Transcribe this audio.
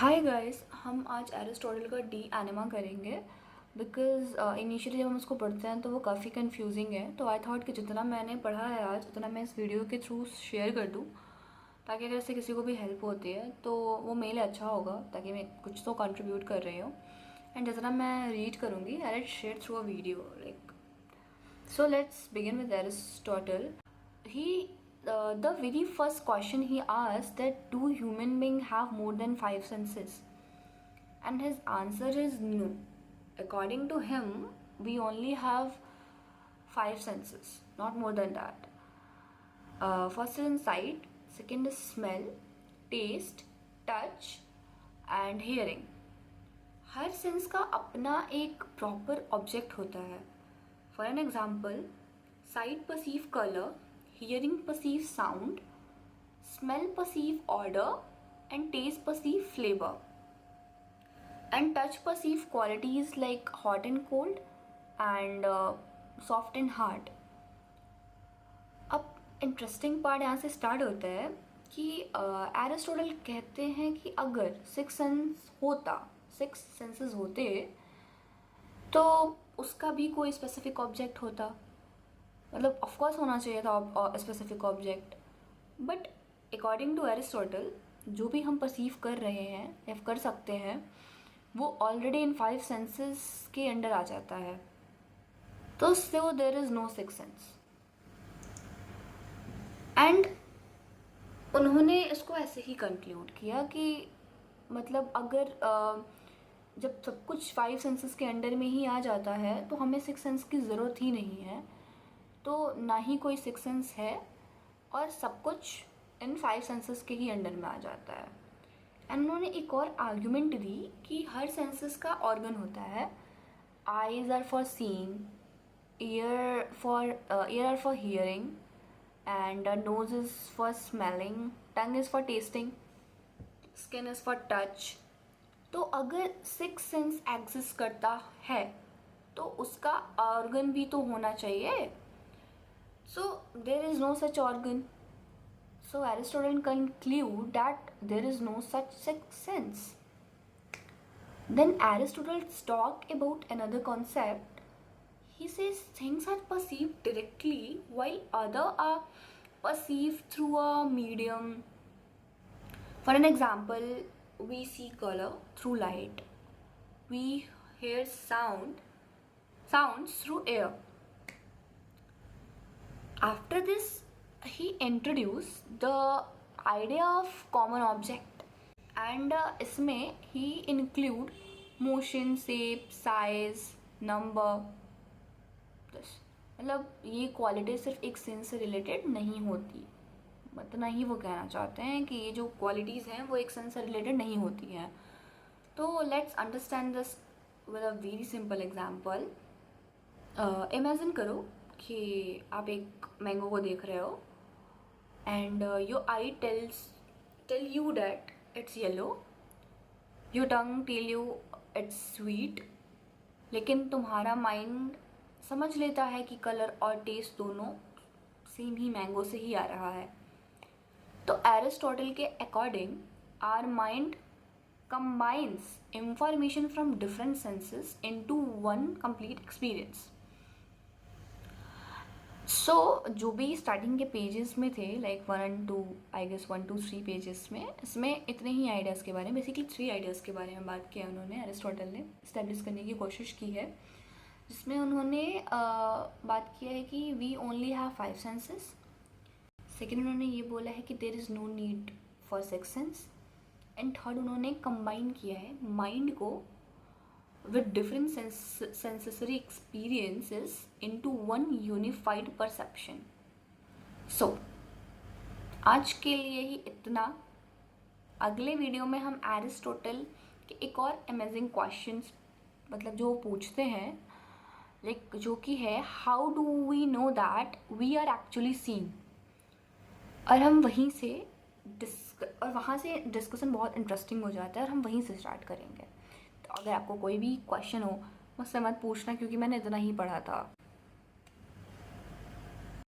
Hi guys, हम आज Aristotle का डी एनिमा करेंगे बिकॉज़ इनिशियली जब हम उसको पढ़ते हैं तो वो काफ़ी कंफ्यूजिंग है। तो आई थॉट कि जितना मैंने पढ़ा है आज उतना मैं इस वीडियो के थ्रू शेयर कर दूँ, ताकि अगर इससे किसी को भी हेल्प होती है तो वो मेरे लिए अच्छा होगा, ताकि मैं कुछ तो कंट्रीब्यूट कर रही हूँ। एंड जितना मैं रीड करूँगी I will share through a video like So let's begin with Aristotle. The very first question he asked that do human beings have more than five senses? And his answer is no. According to him, we only have five senses, not more than that. First is sight, second is smell, taste, touch, and hearing. Her sense का अपना एक proper object होता है. For an example, sight perceive color, hearing perceive sound, smell perceive odor, and taste perceive flavor. And touch perceive qualities like hot and cold, and soft and hard. अब interesting part यहाँ से start होता है कि Aristotle कहते हैं कि अगर सिक्स सेंसेस होते तो उसका भी कोई स्पेसिफिक ऑब्जेक्ट होता. मतलब ऑफकोर्स होना चाहिए था specific object, but according to Aristotle जो भी हम परसीव कर रहे हैं या कर सकते हैं वो ऑलरेडी इन फाइव सेंसेस के अंडर आ जाता है. तो so there is no six sense. And उन्होंने इसको ऐसे ही कंक्लूड किया कि मतलब अगर जब सब कुछ फाइव सेंसेस के अंडर में ही आ जाता है तो हमें सिक्स सेंस की ज़रूरत ही नहीं है. तो ना ही कोई सिक्स सेंस है और सब कुछ इन फाइव सेंसेस के ही अंडर में आ जाता है. एंड उन्होंने एक और आर्ग्यूमेंट दी कि हर सेंसेस का ऑर्गन होता है. Eyes are for seeing, ear are for hearing, and nose is for smelling, tongue is for tasting, skin is for touch. तो अगर सिक्स सेंस एग्जिस्ट करता है तो उसका ऑर्गन भी तो होना चाहिए. So there is no such organ. So Aristotle conclude that there is no such sixth sense. Then Aristotle talk about another concept. He says things are perceived directly while other are perceived through a medium. For an example, we see color through light. We hear sounds through air. After this, he introduced the idea of common object, and इसमें he include motion, shape, size, number. मतलब ये quality सिर्फ एक sense से related नहीं होती. मतलब ही वो कहना चाहते हैं कि ये जो क्वालिटीज़ हैं वो एक सेंस से रिलेटेड नहीं होती हैं. तो let's understand this with a very simple example. Imagine करो कि आप एक मैंगो को देख रहे हो and your eye tell you that it's yellow, your tongue tell you it's sweet, लेकिन तुम्हारा माइंड समझ लेता है कि कलर और टेस्ट दोनों सेम ही मैंगो से ही आ रहा है. तो एरिस्टोटल के according our mind combines information from different senses into one complete experience. So जो भी स्टार्टिंग के पेजेस में थे like 1 and 2, I guess 1 to 3 pages में, इसमें इतने ही आइडियाज़ के बारे में, बेसिकली 3 आइडियाज़ के बारे में बात किया उन्होंने. एरिस्टोटल ने इस्टेब्लिश करने की कोशिश की है जिसमें उन्होंने बात किया है कि we only have 5 senses. Second उन्होंने ये बोला है कि there is no need for six sense. And third उन्होंने कंबाइन किया है माइंड को with different sensory experiences into one unified perception. So, आज के लिए ही इतना. अगले वीडियो में हम एरिस्टोटल के एक और अमेजिंग क्वेश्चंस मतलब जो पूछते हैं लाइक जो कि है how do we know that we are actually seeing. और हम वहीं से वहाँ से डिस्कशन बहुत इंटरेस्टिंग हो जाता है और हम वहीं से स्टार्ट करेंगे. अगर आपको कोई भी क्वेश्चन हो मुझसे मत पूछना क्योंकि मैंने इतना ही पढ़ा था.